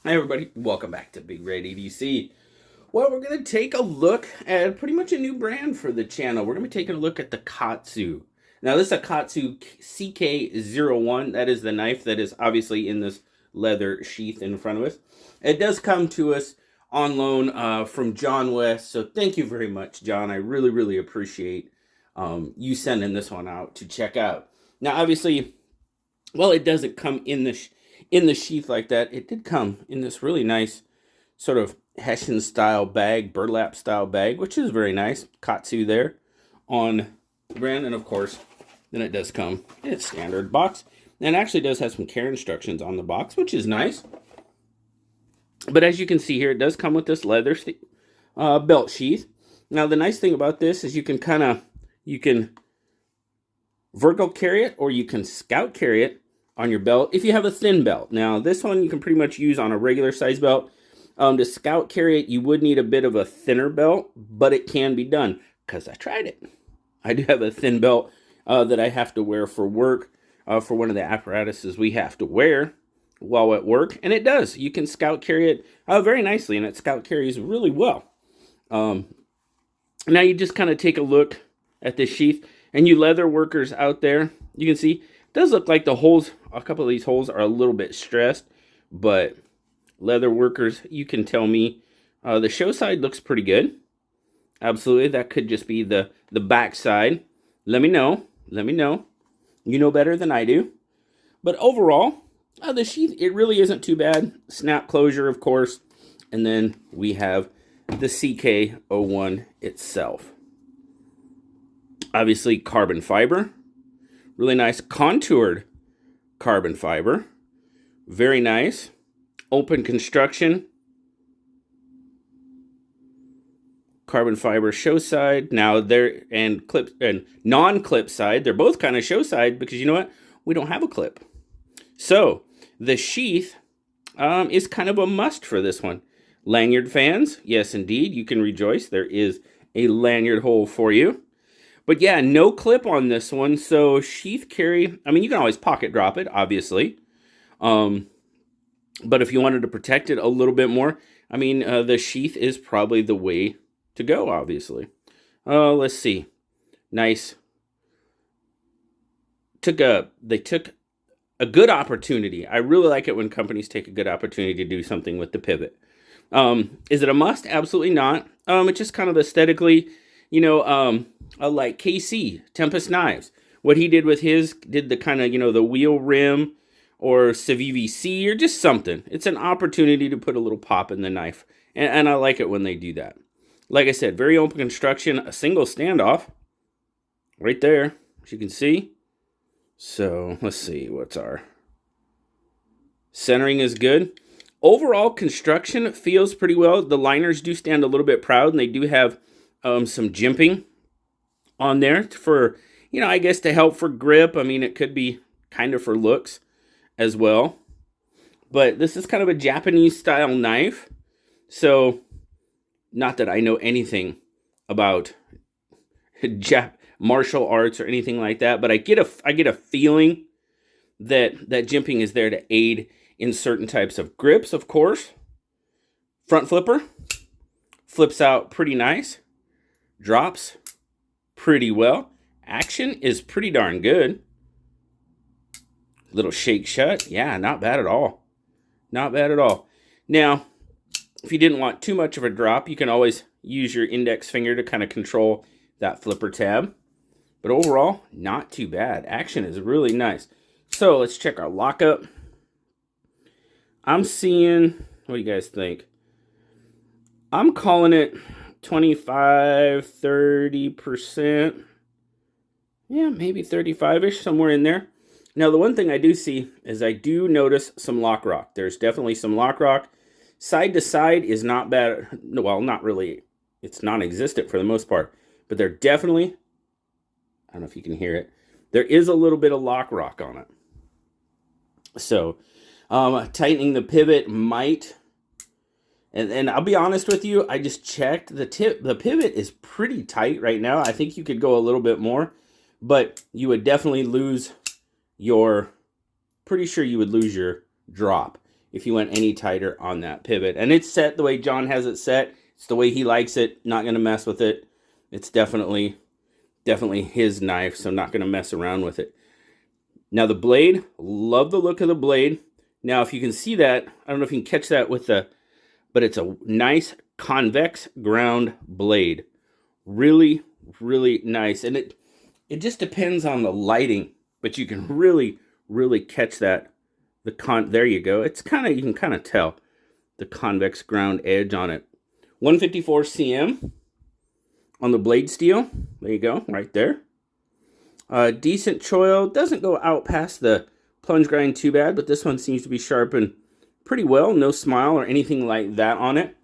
Hi everybody, welcome back to BigRedEDC. Well, we're going to take a look at pretty much a new brand for the channel. We're going to be taking a look at the Katsu. Now this is a Katsu CK01. That is the knife that is obviously in this leather sheath in front of us. It does come to us on loan from John West, so thank you very much, John. I really appreciate you sending this one out to check out. Now obviously, well, it doesn't come in the sheath like that. It did come in this really nice sort of Hessian style bag, burlap style bag, which is very nice. Katsu there on the brand, and of course, then it does come in its standard box, and it actually does have some care instructions on the box, which is nice. But as you can see here, it does come with this leather belt sheath. Now the nice thing about this is you can vertical carry it, or you can scout carry it on your belt if you have a thin belt. Now this one you can pretty much use on a regular size belt. To scout carry it, you would need a bit of a thinner belt, but it can be done because I tried it. I do have a thin belt that I have to wear for work, for one of the apparatuses we have to wear while at work, and it does. You can scout carry it very nicely, and it scout carries really well. Now you just kind of take a look at this sheath, and you leather workers out there, you can see it does look like the holes, a couple of these holes are a little bit stressed, but leather workers, you can tell me the show side looks pretty good. Absolutely, that could just be the back side. Let me know. You know better than I do. But overall, the sheath, it really isn't too bad. Snap closure, of course. And then we have the CK01 itself. Obviously, carbon fiber. Really nice contoured carbon fiber. Very nice. Open construction. Carbon fiber show side. Now there, and clip and non-clip side, they're both kind of show side because you know what? We don't have a clip. So the sheath is kind of a must for this one. Lanyard fans, yes indeed, you can rejoice. There is a lanyard hole for you. But yeah, no clip on this one. So sheath carry, I mean, you can always pocket drop it, obviously. But if you wanted to protect it a little bit more, I mean, the sheath is probably the way to go, obviously. Let's see. Nice. They took a good opportunity. I really like it when companies take a good opportunity to do something with the pivot. Is it a must? Absolutely not. It's just kind of aesthetically, you know, like KC, Tempest Knives. What he did with his, did the kind of, you know, the wheel rim, or CVVC, or just something. It's an opportunity to put a little pop in the knife. And I like it when they do that. Like I said, very open construction, a single standoff. Right there, as you can see. So, let's see, what's our... Centering is good. Overall construction feels pretty well. The liners do stand a little bit proud, and they do have some jimping on there for, you know, I guess to help for grip. I mean, it could be kind of for looks as well. But this is kind of a Japanese style knife. So, not that I know anything about martial arts or anything like that, but I get a feeling that jimping is there to aid in certain types of grips, of course. Front flipper flips out pretty nice. Drops pretty well. Action is pretty darn good. Little shake shut. Yeah, not bad at all. Not bad at all. Now, if you didn't want too much of a drop, you can always use your index finger to kind of control that flipper tab. But overall, not too bad. Action is really nice. So let's check our lockup. I'm seeing, what do you guys think? I'm calling it 25, 30%. Yeah, maybe 35-ish, somewhere in there. Now, the one thing I do see is I do notice some lock rock. There's definitely some lock rock. Side to side is not bad. Well, not really. It's non-existent for the most part. But there definitely, I don't know if you can hear it, there is a little bit of lock rock on it. So, tightening the pivot might, and I'll be honest with you, I just checked. The pivot is pretty tight right now. I think you could go a little bit more, but you would definitely lose your, pretty sure you would lose your drop if you went any tighter on that pivot. And it's set the way John has it set. It's the way he likes it. Not going to mess with it. It's definitely his knife, so not going to mess around with it. Now the blade, love the look of the blade. Now if you can see that, I don't know if you can catch that with the, but it's a nice convex ground blade. Really, really nice. And it just depends on the lighting, but you can really, really catch that. There you go. It's kind of, you can kind of tell the convex ground edge on it. 154 cm on the blade steel. There you go, right there. Decent choil. Doesn't go out past the plunge grind too bad, but this one seems to be sharpened pretty well. No smile or anything like that on it.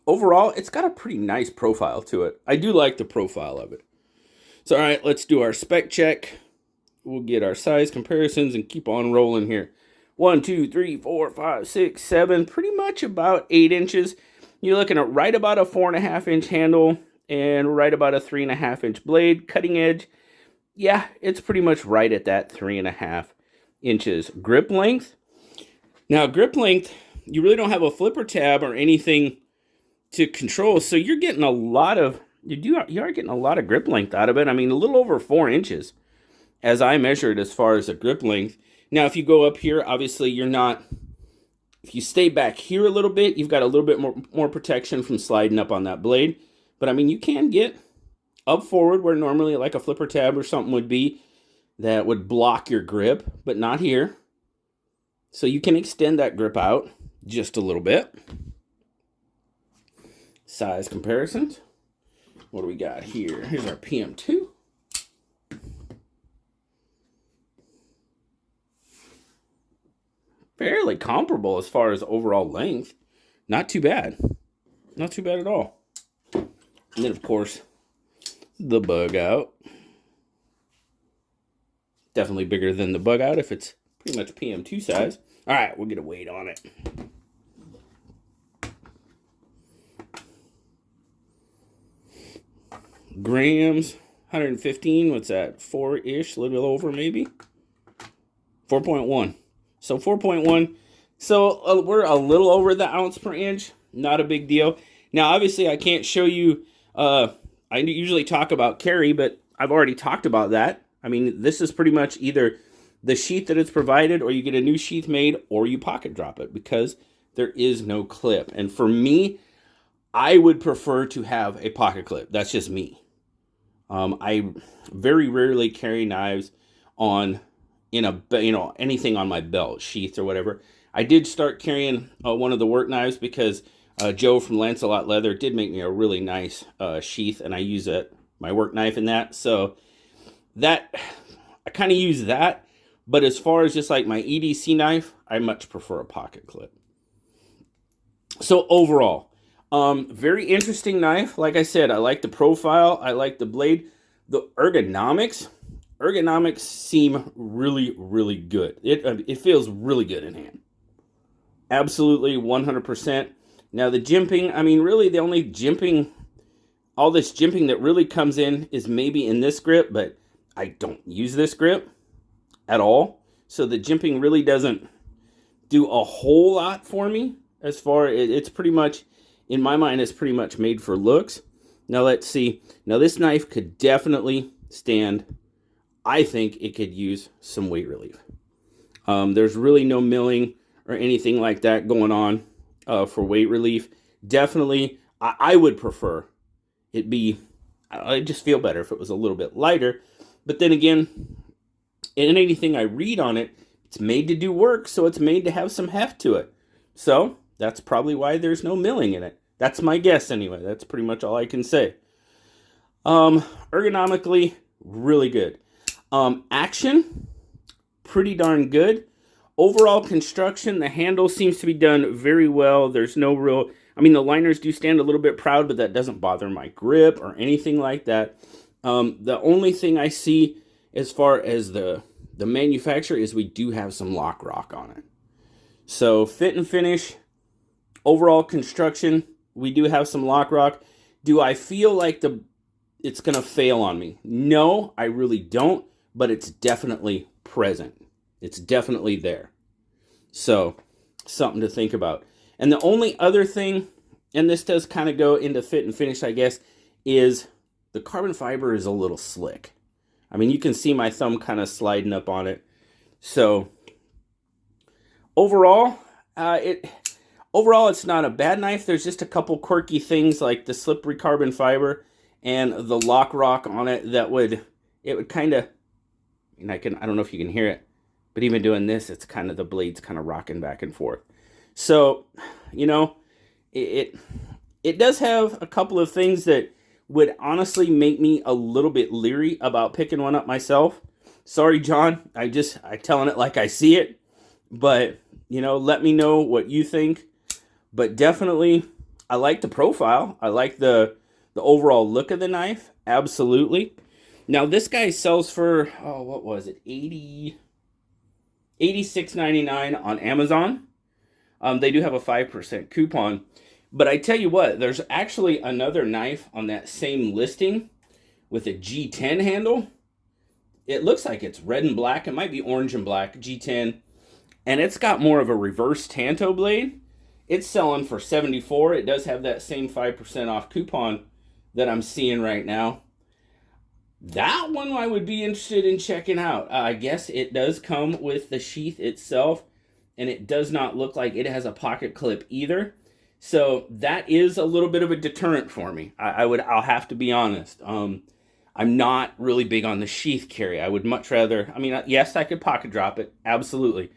Overall, it's got a pretty nice profile to it. I do like the profile of it. So, all right, let's do our spec check. We'll get our size comparisons and keep on rolling here. 1, 2, 3, 4, 5, 6, 7, pretty much about 8 inches. You're looking at right about a 4.5 inch handle and right about a 3.5 inch blade. Cutting edge, yeah, it's pretty much right at that 3.5 inches. Grip length. Now, grip length, you really don't have a flipper tab or anything to control, so you're getting a lot of, you are getting a lot of grip length out of it. I mean, a little over 4 inches as I measured as far as the grip length. Now, if you go up here, obviously you're not, if you stay back here a little bit, you've got a little bit more protection from sliding up on that blade. But I mean, you can get up forward where normally like a flipper tab or something would be that would block your grip, but not here. So you can extend that grip out just a little bit. Size comparisons. What do we got here? Here's our PM2. Fairly comparable as far as overall length. Not too bad. Not too bad at all. And then, of course, the bug out. Definitely bigger than the bug out if it's pretty much PM2 size. All right, we'll get a weight on it. Grams, 115. What's that? 4-ish, a little bit over maybe. 4.1. So 4.1. So we're a little over the ounce per inch. Not a big deal. Now, obviously, I can't show you. I usually talk about carry, but I've already talked about that. I mean, this is pretty much either the sheath that it's provided, or you get a new sheath made, or you pocket drop it, because there is no clip. And for me, I would prefer to have a pocket clip. That's just me. I very rarely carry knives on anything on my belt, sheath or whatever. I did start carrying one of the work knives because Joe from Lancelot Leather did make me a really nice sheath, and I use my work knife in that. So that I kind of use that. But as far as just like my EDC knife, I much prefer a pocket clip. So overall, very interesting knife. Like I said, I like the profile. I like the blade. The ergonomics seem really, really good. It feels really good in hand. Absolutely 100%. Now the jimping, I mean, really the only jimping, all this jimping that really comes in is maybe in this grip, but I don't use this grip at all. So the jimping really doesn't do a whole lot for me. As far as it's pretty much, in my mind, it's pretty much made for looks. Now let's see. Now this knife could definitely stand. I think it could use some weight relief. There's really no milling or anything like that going on for weight relief. Definitely, I would prefer it be, I just feel better if it was a little bit lighter. But then again, in anything I read on it, it's made to do work, so it's made to have some heft to it. So that's probably why there's no milling in it. That's my guess anyway. That's pretty much all I can say. Ergonomically, really good. Action, pretty darn good. Overall construction, the handle seems to be done very well. There's no real, I mean, the liners do stand a little bit proud, but that doesn't bother my grip or anything like that. The only thing I see as far as the manufacturer is we do have some lock rock on it. So fit and finish, overall construction, we do have some lock rock. Do I feel like it's going to fail on me? No, I really don't, but it's definitely present. It's definitely there. So, something to think about. And the only other thing, and this does kind of go into fit and finish, I guess, is the carbon fiber is a little slick. I mean, you can see my thumb kind of sliding up on it. So, overall, it's not a bad knife. There's just a couple quirky things like the slippery carbon fiber and the lock rock on it that would kind of, and I don't know if you can hear it, but even doing this, it's kind of, the blade's kind of rocking back and forth. So, it does have a couple of things that would honestly make me a little bit leery about picking one up myself. Sorry, John, I telling it like I see it, but let me know what you think. But definitely, I like the profile. I like the overall look of the knife. Absolutely. Now this guy sells for, what was it, $86.99 on Amazon. They do have a 5% coupon. But I tell you what, there's actually another knife on that same listing with a G10 handle. It looks like it's red and black. It might be orange and black, G10. And it's got more of a reverse Tanto blade. It's selling for $74. It does have that same 5% off coupon that I'm seeing right now. That one I would be interested in checking out. I guess it does come with the sheath itself, and it does not look like it has a pocket clip either. So that is a little bit of a deterrent for me. I'll have to be honest. I'm not really big on the sheath carry. I would much rather, yes, I could pocket drop it, absolutely.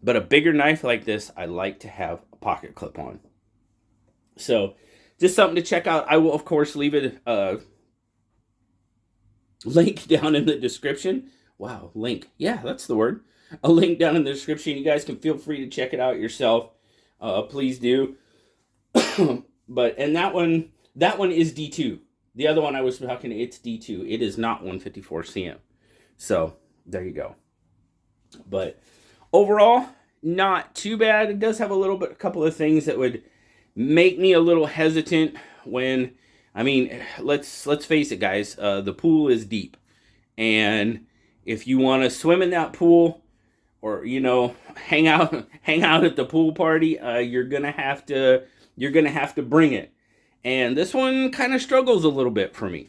But a bigger knife like this, I like to have a pocket clip on. So just something to check out. I will, of course, leave it link down in the description. Wow, link. Yeah, that's the word. A link down in the description. You guys can feel free to check it out yourself. Please do. And that one is D2. The other one I was talking, it's D2. It is not 154 cm. So there you go. But overall, not too bad. It does have a couple of things that would make me a little hesitant when, let's face it, guys. The pool is deep, and if you want to swim in that pool, or hang out at the pool party, you're gonna have to bring it. And this one kind of struggles a little bit for me.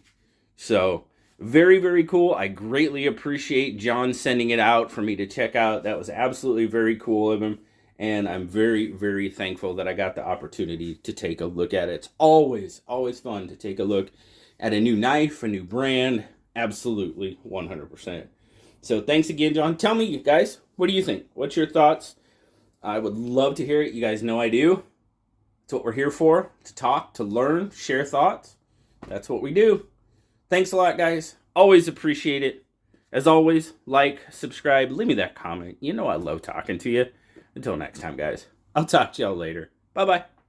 So very, very cool. I greatly appreciate John sending it out for me to check out. That was absolutely very cool of him. And I'm very, very thankful that I got the opportunity to take a look at it. It's always, always fun to take a look at a new knife, a new brand. Absolutely, 100%. So thanks again, John. Tell me, guys, what do you think? What's your thoughts? I would love to hear it. You guys know I do. That's what we're here for, to talk, to learn, share thoughts. That's what we do. Thanks a lot, guys. Always appreciate it. As always, like, subscribe, leave me that comment. I love talking to you. Until next time, guys. I'll talk to y'all later. Bye-bye.